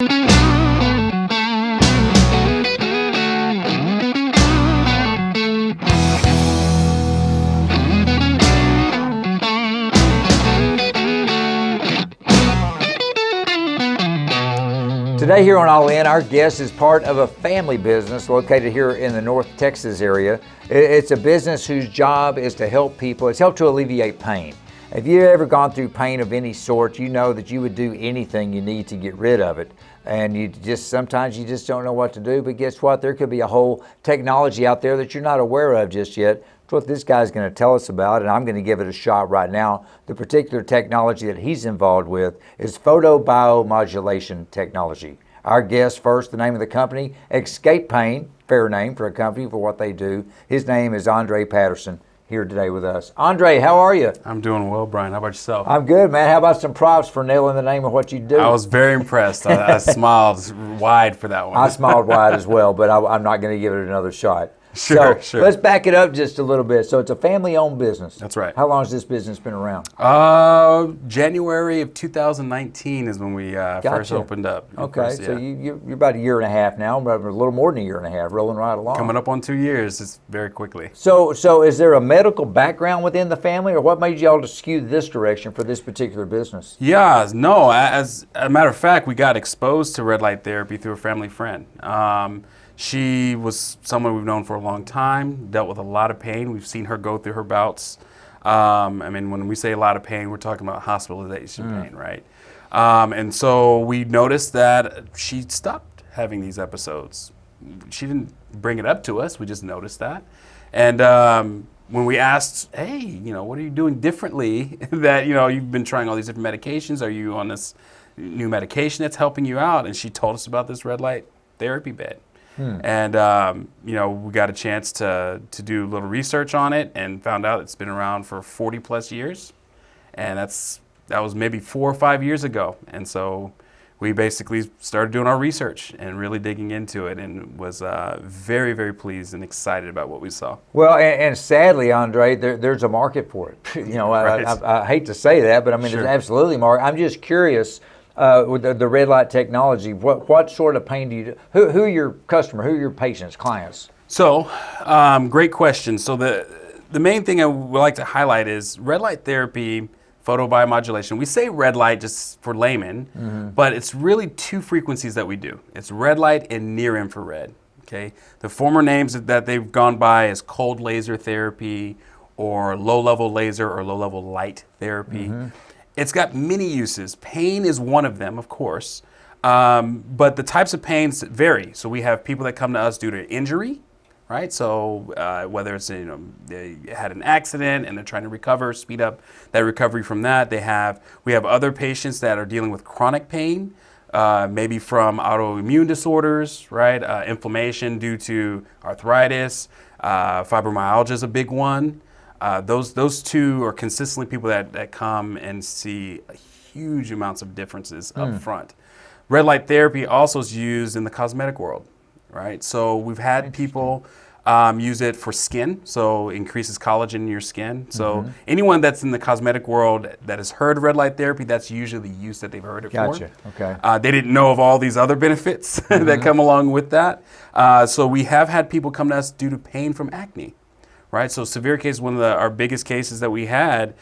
Today here on All In, our guest is part of a family business located here in the North Texas area. It's a business whose job is to help people. It's helped to alleviate pain. If you've ever gone through pain of any sort, you know that you would do anything you need to get rid of it. And sometimes you just don't know what to do, but guess what? There could be a whole technology out there that you're not aware of just yet. That's what this guy's going to tell us about, and I'm going to give it a shot right now. The particular technology that he's involved with is photobiomodulation technology. Our guest first, the name of the company, XscapePain, fair name for a company for what they do. His name is Patterson, here today with us. Andre, how are you? I'm doing well, Brian. How about yourself? I'm good, man. How about some props for nailing the name of what you do? I was very impressed. I smiled wide for that one. I smiled wide as well, but I'm not going to give it another shot. Sure. Let's back it up just a little bit. So it's a family-owned business. That's right. How long has this business been around? January of 2019 is when we first opened up. Okay, so you're about a year and a half now, but a little more than a year and a half, rolling right along. Coming up on 2 years, it's very quickly. So is there a medical background within the family, or what made y'all to skew this direction for this particular business? Yeah, no, as a matter of fact, we got exposed to red light therapy through a family friend. She was someone we've known for a long time, dealt with a lot of pain. We've seen her go through her bouts. I mean, when we say a lot of pain, we're talking about hospitalization pain, right? And so we noticed that she stopped having these episodes. She didn't bring it up to us, we just noticed that. And when we asked, hey, what are you doing differently that, you've been trying all these different medications, are you on this new medication that's helping you out? And she told us about this red light therapy bed. And, we got a chance to do a little research on it and found out it's been around for 40 plus years. And that was maybe 4 or 5 years ago. And so we basically started doing our research and really digging into it, and was very, very pleased and excited about what we saw. Well, and sadly, Andre, there's a market for it. Right. I hate to say that, but I mean, Sure. There's absolutely a market. I'm just curious. With the red light technology, what sort of pain do you do? Who are your customer? Who are your patients, clients? So, great question. So the main thing I would like to highlight is red light therapy, photobiomodulation. We say red light just for layman, but it's really two frequencies that we do. It's red light and near infrared. Okay, the former names that they've gone by is cold laser therapy, or low level laser, or low level light therapy. It's got many uses. Pain is one of them, of course, but the types of pains vary. So we have people that come to us due to injury, right? So whether it's they had an accident and they're trying to recover, speed up that recovery from that. We have other patients that are dealing with chronic pain, maybe from autoimmune disorders, right? Inflammation due to arthritis, fibromyalgia is a big one. Those two are consistently people that come and see huge amounts of differences up front. Red light therapy also is used in the cosmetic world, right? So we've had people use it for skin, so increases collagen in your skin. So anyone that's in the cosmetic world that has heard of red light therapy, that's usually the use that they've heard it for. Gotcha. Okay. They didn't know of all these other benefits that come along with that. So we have had people come to us due to pain from acne. Right, so severe case, one of our biggest cases that we had,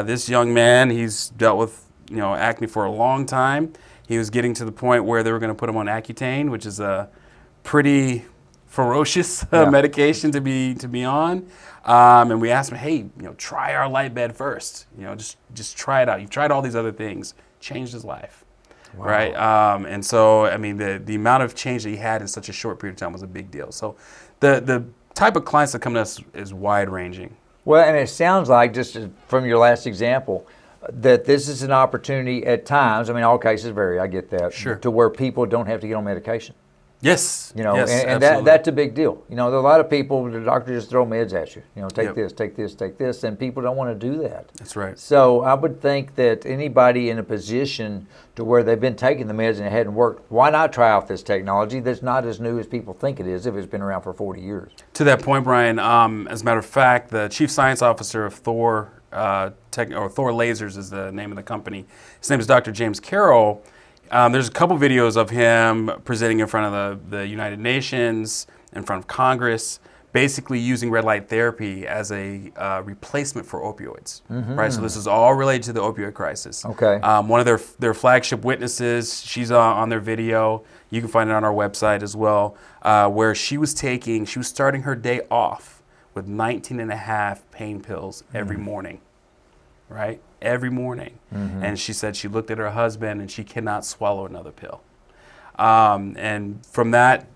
this young man, he's dealt with acne for a long time. He was getting to the point where they were going to put him on Accutane, which is a pretty ferocious medication to be on. And we asked him, hey, try our light bed first. Just try it out. You've tried all these other things. Changed his life. Wow. Right, and so I mean the amount of change that he had in such a short period of time was a big deal. So the type of clients that come to us is wide-ranging. Well, and it sounds like, just from your last example, that this is an opportunity at times, I mean, all cases vary, I get that, sure, to where people don't have to get on medication. Yes. Yes, and that's a big deal. There are a lot of people, the doctor just throw meds at you. Take this, take this, take this, and people don't want to do that. That's right. So I would think that anybody in a position to where they've been taking the meds and it hadn't worked, why not try out this technology that's not as new as people think it is if it's been around for 40 years? To that point, Brian, as a matter of fact, the chief science officer of Thor Lasers is the name of the company. His name is Dr. James Carroll. There's a couple videos of him presenting in front of the United Nations, in front of Congress, basically using red light therapy as a replacement for opioids, right? So this is all related to the opioid crisis. Okay. One of their flagship witnesses, she's on their video. You can find it on our website as well, where she was starting her day off with 19 and a half pain pills every morning, right? Every morning. And she said she looked at her husband and she cannot swallow another pill. And from that,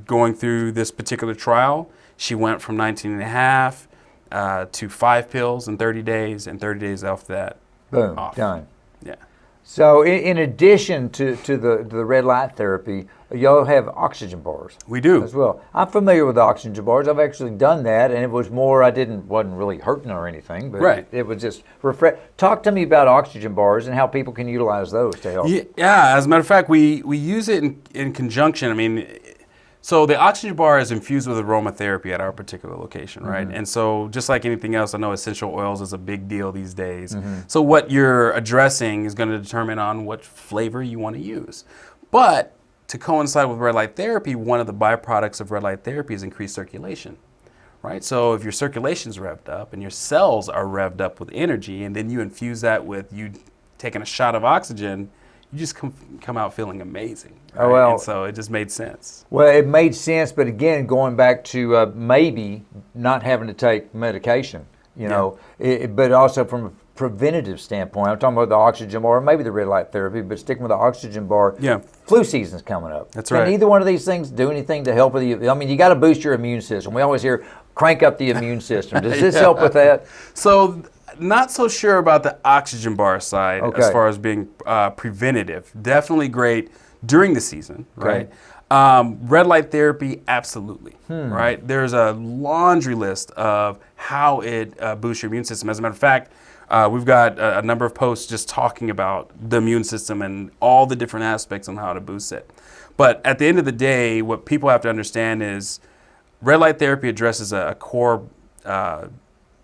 going through this particular trial, she went from 19 and a half to 5 pills in 30 days, and 30 days after that, boom, off. done. Yeah. So in addition to the red light therapy, y'all have oxygen bars. We do. As well. I'm familiar with the oxygen bars. I've actually done that, and it was more, wasn't really hurting or anything, but right. it was just refresh. Talk to me about oxygen bars and how people can utilize those to help. Yeah, as a matter of fact, we use it in conjunction. I mean, so the oxygen bar is infused with aromatherapy at our particular location, right? And so just like anything else, I know essential oils is a big deal these days. So what you're addressing is going to determine on what flavor you want to use. But to coincide with red light therapy, one of the byproducts of red light therapy is increased circulation, right? So if your circulation's revved up and your cells are revved up with energy, and then you infuse that with you taking a shot of oxygen, you just come out feeling amazing. Right? Oh, well, and so it just made sense. Well, it made sense, but again, going back to maybe not having to take medication, but also from a preventative standpoint. I'm talking about the oxygen bar, maybe the red light therapy, but sticking with the oxygen bar. Yeah. Flu season's coming up. That's right. Can either one of these things do anything to help with you? I mean, you got to boost your immune system. We always hear crank up the immune system. Does this help with that? So not so sure about the oxygen bar side as far as being preventative. Definitely great during the season, right? Red light therapy, absolutely, right? There's a laundry list of how it boosts your immune system. As a matter of fact, we've got a number of posts just talking about the immune system and all the different aspects on how to boost it. But at the end of the day, what people have to understand is red light therapy addresses a core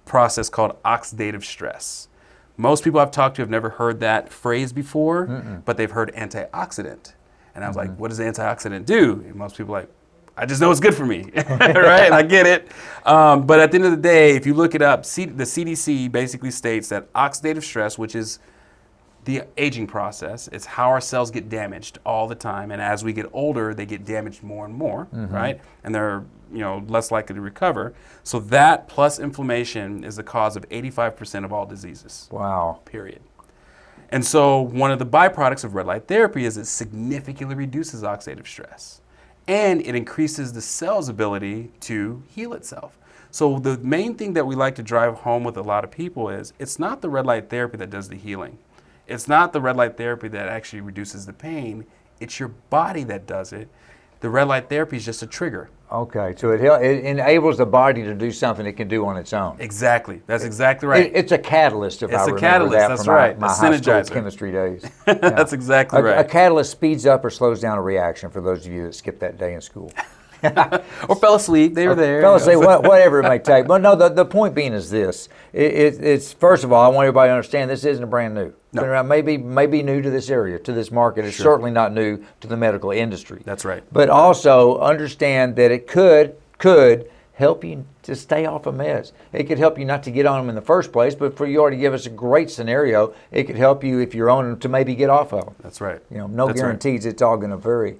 process called oxidative stress. Most people I've talked to have never heard that phrase before, but they've heard antioxidant. And I was like, what does the antioxidant do? And most people are like, I just know it's good for me, right? And I get it. But at the end of the day, if you look it up, the CDC basically states that oxidative stress, which is the aging process, it's how our cells get damaged all the time. And as we get older, they get damaged more and more, right? And they're less likely to recover. So that plus inflammation is the cause of 85% of all diseases. Wow. Period. And so one of the byproducts of red light therapy is it significantly reduces oxidative stress. And it increases the cell's ability to heal itself. So the main thing that we like to drive home with a lot of people is it's not the red light therapy that does the healing. It's not the red light therapy that actually reduces the pain. It's your body that does it. The red light therapy is just a trigger. Okay, so it enables the body to do something it can do on its own. Exactly. That's exactly right. It's a catalyst, if I remember catalyst, that that's from right. my high school chemistry days. That's exactly right. A catalyst speeds up or slows down a reaction, for those of you that skipped that day in school. Or fell asleep. They were there. Fell asleep, whatever it may take. But no, the point being is this. It's first of all, I want everybody to understand this isn't brand new. No. Been around, maybe new to this area, to this market. It's certainly not new to the medical industry. That's right. But also understand that it could help you to stay off of meds. It could help you not to get on them in the first place, but for you already give us a great scenario, it could help you if you're on them to maybe get off of them. That's right. No That's guarantees. Right. It's all going to vary.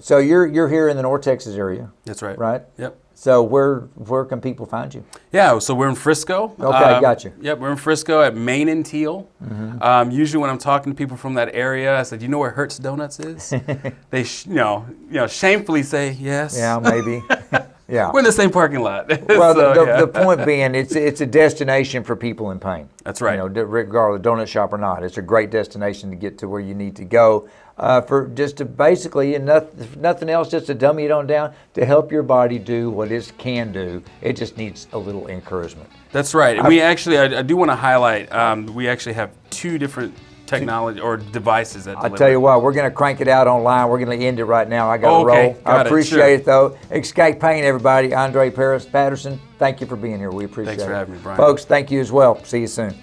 So you're here in the North Texas area. That's right. Right? Yep. So where can people find you? Yeah, so we're in Frisco. Okay, gotcha. Yep, we're in Frisco at Main and Teal. Usually when I'm talking to people from that area, I said, "You know where Hertz Donuts is?" They, shamefully say yes. Yeah, maybe. Yeah. We're in the same parking lot. Well, so, the point being, it's a destination for people in pain. That's right. Regardless, donut shop or not, it's a great destination to get to where you need to go. For just to basically, and nothing else, just to dummy it on down, to help your body do what it can do. It just needs a little encouragement. That's right. And we actually, I do want to highlight, we actually have 2 different technology or devices that deliver. I'll tell you what, we're going to crank it out online. We're going to end it right now. I got to roll. I appreciate it, though. XscapePain, everybody. Andre Patterson, thank you for being here. We appreciate it. Thanks for having me, Bryan. Folks, thank you as well. See you soon.